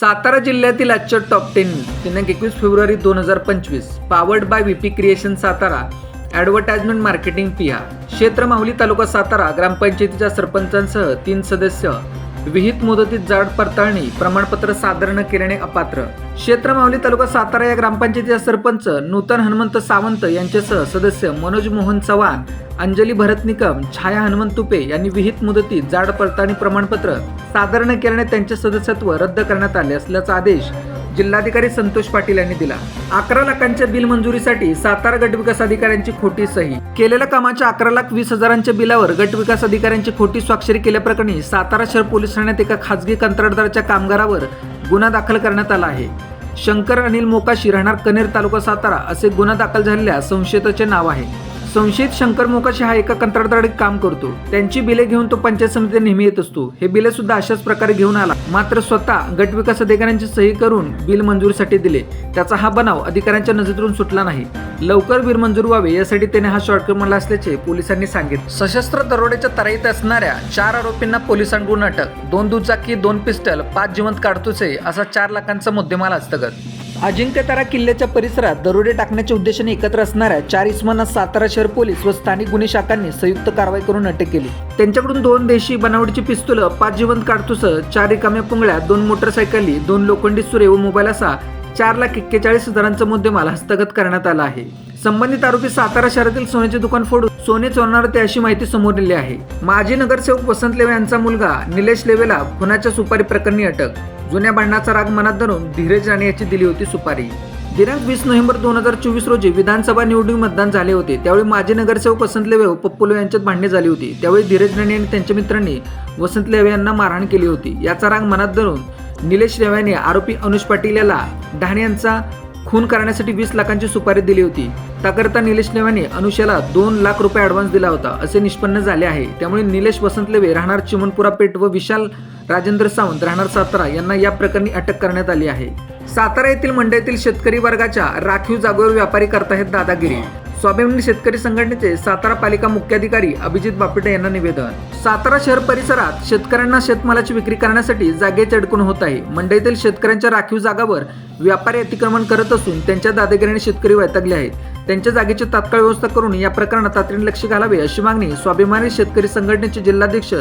सातारा जिल्ह्यातील आजच्या टॉप 10 दिनांक 21 फेब्रुवारी 2025 powered by VP creation Satara advertisement marketing पिहा क्षेत्र माहुली तालुका सातारा ग्रामपंचायतीच्या सरपंचांसह 3 सदस्य विहित मुदतीत जाड पडताळणी प्रमाणपत्र सादर न केल्याने अपात्र क्षेत्र माहुली तालुका सातारा या ग्रामपंचायतीचा सरपंच नूतन हनुमंत सावंत यांच्यासह सदस्य मनोज मोहन चव्हाण अंजली भरत निकम छाया हनुमंत तुपे यांनी विहित मुदतीत जाड पडताळणी प्रमाणपत्र सादर न केल्याने त्यांचे सदस्यत्व रद्द करण्यात आले असल्याचा आदेश जिल्हाधिकारी संतोष पाटील यांनी दिला। 11 लाखांच्या बिल मंजुरीसाठी सातारा गटविकास अधिकाऱ्यांची खोटी सही केलेल्या कामाच्या 11,20,000च्या बिलावर गटविकास अधिकाऱ्यांची खोटी स्वाक्षरी केल्याप्रकरणी सातारा शहर पोलीस ठाण्यात एका खासगी कंत्राटदाराच्या कामगारावर गुन्हा दाखल करण्यात आला आहे। शंकर अनिल मोकाशी राहणार कनेर तालुका सातारा असे गुन्हा दाखल झालेल्या संशयिताचे नाव आहे। संशयित शंकर मोकाशी हा एका कंत्राटदाराकडे काम करतो। त्यांची बिले घेऊन तो पंचायत समितीत नेहमी येत असतो। हे बिले सुद्धा अशाच प्रकारे घेऊन आला, मात्र स्वतः गटविकास अधिकाऱ्यांची सही करून बिल मंजुरीसाठी दिले। त्याचा हा बनाव अधिकाऱ्यांच्या नजरेतून सुटला नाही। लवकर बिल मंजूर व्हावे यासाठी त्याने हा शॉर्टकट मारला असल्याचे पोलिसांनी सांगितले। सशस्त्र दरोड्याच्या तराईत असणाऱ्या 4 आरोपींना पोलिसांकडून अटक। 2 दुचाकी 2 पिस्टल 5 जिवंत काडतुसे असा 4 लाखांचा मुद्देमाल हस्तगत। अजिंक्यतारा किल्ल्याच्या परिसरात दरोडे टाकण्याच्या उद्देशाने एकत्र असणाऱ्या 4 इसमांना सातारा शहर पोलीस व स्थानिक गुन्हे शाखांनी संयुक्त कारवाई करून अटक केली। त्यांच्याकडून 2 देशी बनावटीची पिस्तूल 5 जिवंत काडतुस 4 रिकाम्या पुंगळ्या 2 मोटरसायकली 2 लोखंडी सुरे व मोबाईल असा 4,41,000चा मुद्देमाल हस्तगत करण्यात आला आहे। संबंधित आरोपी सातारा शहरातील सोन्याचे दुकान फोडून सोने चोरणार होते अशी माहिती समोर आली आहे। माजी नगरसेवक वसंत लेवे यांचा मुलगा निलेश लेवेला खुनाच्या सुपारी प्रकरणी अटक। जुन्या भांडणाचा राग मनात धरून धीरज राणे याची दिली होती सुपारी। दिनांक 20 नोव्हेंबर 2024 रोजी विधानसभा निवडणूक मतदान झाले होते। त्यावेळी माजी नगरसेवक वसंत लेवे व पप्पू लेवे यांच्यात भांडणे झाली होती। त्यावेळी धीरज राणे आणि त्यांच्या मित्रांनी वसंत लेवे यांना मारहाण केली होती। याचा राग मनात धरून निलेश लेवे यांनी आरोपी अनुज पाटील याला ढाणे यांचा खून करण्यासाठी 20 लाखांची सुपारी दिली होती। त्याकरता निलेश लेव्याने अनुषाला 2 लाख रुपये ॲडव्हान्स दिला होता असे निष्पन्न झाले आहे। त्यामुळे निलेश वसंत लेवे राहणार चिमनपुरा पेठ व विशाल राजेंद्र सावंत राहणार सातारा यांना या प्रकरणी अटक करण्यात आली आहे। सातारा येथील मंडईतील शेतकरी वर्गाच्या राखीव जागेवर व्यापारी करताहेत दादागिरी। स्वाभिमानी शेतकरी संघटनेचे सातारा पालिका मुख्याधिकारी अभिजित बापेटे यांना निवेदन। सातारा शहर परिसरात शेतकऱ्यांना शेतमालाची विक्री करण्यासाठी जागेचे अडकून होत आहे। मंडईतील शेतकऱ्यांच्या राखीव जागावर व्यापारी अतिक्रमण करत असून त्यांच्या दादागिरीने शेतकरी वैतागले आहेत। त्यांच्या जागेची तात्काळ व्यवस्था करून या प्रकरणात तातडीने लक्ष घालावे अशी मागणी स्वाभिमानी शेतकरी संघटनेचे जिल्हाध्यक्ष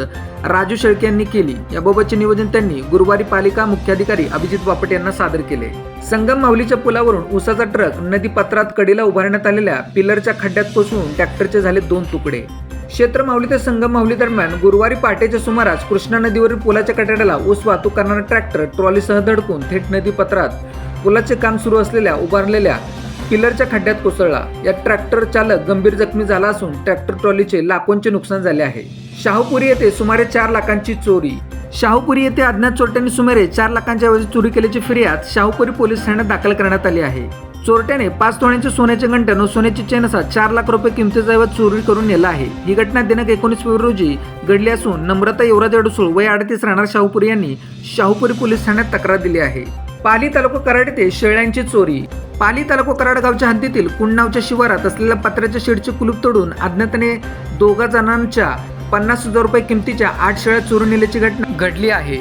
राजू शेळके यांनी केली। याबाबतचे निवेदन त्यांनी गुरुवारी पालिका मुख्याधिकारी अभिजित बापट यांना सादर केले। संगम माहुलीच्या पुलावरून उसाचा ट्रक नदीपात्रात कडेला उभारण्यात आलेल्या पिलरच्या खड्ड्यात कोसळून ट्रॅक्टरचे झाले 2 तुकडे। क्षेत्र माहुली ते संगम माहुली दरम्यान गुरुवारी पहाटेच्या सुमारास कृष्णा नदीवरील पुलाच्या कठड्याला ऊस वाहतूक करणारा ट्रॅक्टर ट्रॉलीसह धडकून थेट नदीपात्रात पुलाचे काम सुरू असलेल्या उभारलेल्या पिलरच्या खड्ड्यात कोसळला। या ट्रॅक्टर चालक गंभीर जखमी झाला असून ट्रॅक्टर ट्रॉलीचे लाखोंचे नुकसान झाले आहे। शाहूपुरी येथे सुमारे 4 लाखांची चोरी। शाहूपुरी येथे अज्ञात चोरट्यांनी सुमारे 4 लाखांच्या ऐवजी चोरी केल्याची फिर्याद शाहूपुरी पोलीस ठाण्यात दाखल करण्यात आली आहे। चोरट्याने 5 तोळ्यांचे सोन्याचे गंठण व सोन्याची चेन असा 4 लाख रुपये किमतीचा ऐवज चोरी करून नेला आहे। ही घटना दिनांक 19 फेब्रुवारी रोजी घडली असून नम्रता युवराज अडसूळ वय 38 राहणार शाहूपुरी यांनी शाहूपुरी पोलीस ठाण्यात तक्रार दिली आहे। पाली तालुका कराड येथे शेळ्यांची चोरी। पाली तालुका कराड गावच्या हद्दीतील कुंड नावच्या शिवारात असलेल्या पत्र्याच्या शेडचे कुलूप तोडून अज्ञाताने 2 जणांच्या 50,000 रुपये किमतीच्या 8 शेळ्या चोरून नेल्याची घटना घडली आहे।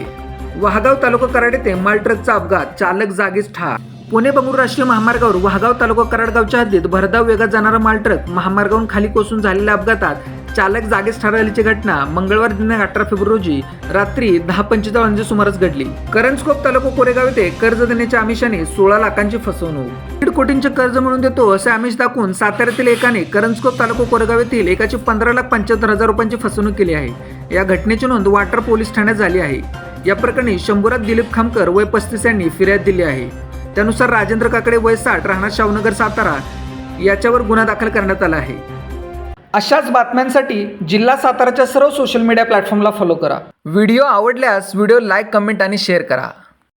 वाहगाव तालुका कराड येथे माल ट्रकचा अपघात, चालक जागीच ठार। पुणे बंगळूर राष्ट्रीय महामार्गावर वाहगाव तालुका कराड गावच्या हद्दीत भरधाव वेगात जाणारा माल ट्रक महामार्गावरून खाली कोसळून झालेल्या अपघातात चालक जागीच ठार झाल्याची घटना मंगळवार दिनांक 18 फेब्रुवारी रोजी रात्री 10:45 वाजण्याच्या सुमारास घडली। करंजकोप तालुका कोरेगाव येथे कर्ज देण्याच्या आमिषाने 16 लाखांची फसवणूक। 1.5 कोटींचे कर्ज मिळवून देतो असे आमिष दाखवून साताऱ्यातील एकाने करंजकोप तालुका कोरेगाव येथील एकाची 15,75,000 रुपयांची फसवणूक केली आहे। या घटनेची नोंद वाटर पोलीस ठाण्यात झाली आहे। या प्रकरणी शंभूराज दिलीप खामकर वय 35 यांनी फिर्याद दिली आहे। त्यानुसार राजेंद्र काकडे वय 60 राहणार शाहूनगर सातारा याच्यावर गुन्हा दाखल करण्यात आला आहे। अशाच बातम्यांसाठी जिल्हा साताराच्या सर्व सोशल मीडिया प्लॅटफॉर्मला फॉलो करा। व्हिडिओ आवडल्यास व्हिडिओ लाईक, कमेंट आणि शेअर करा।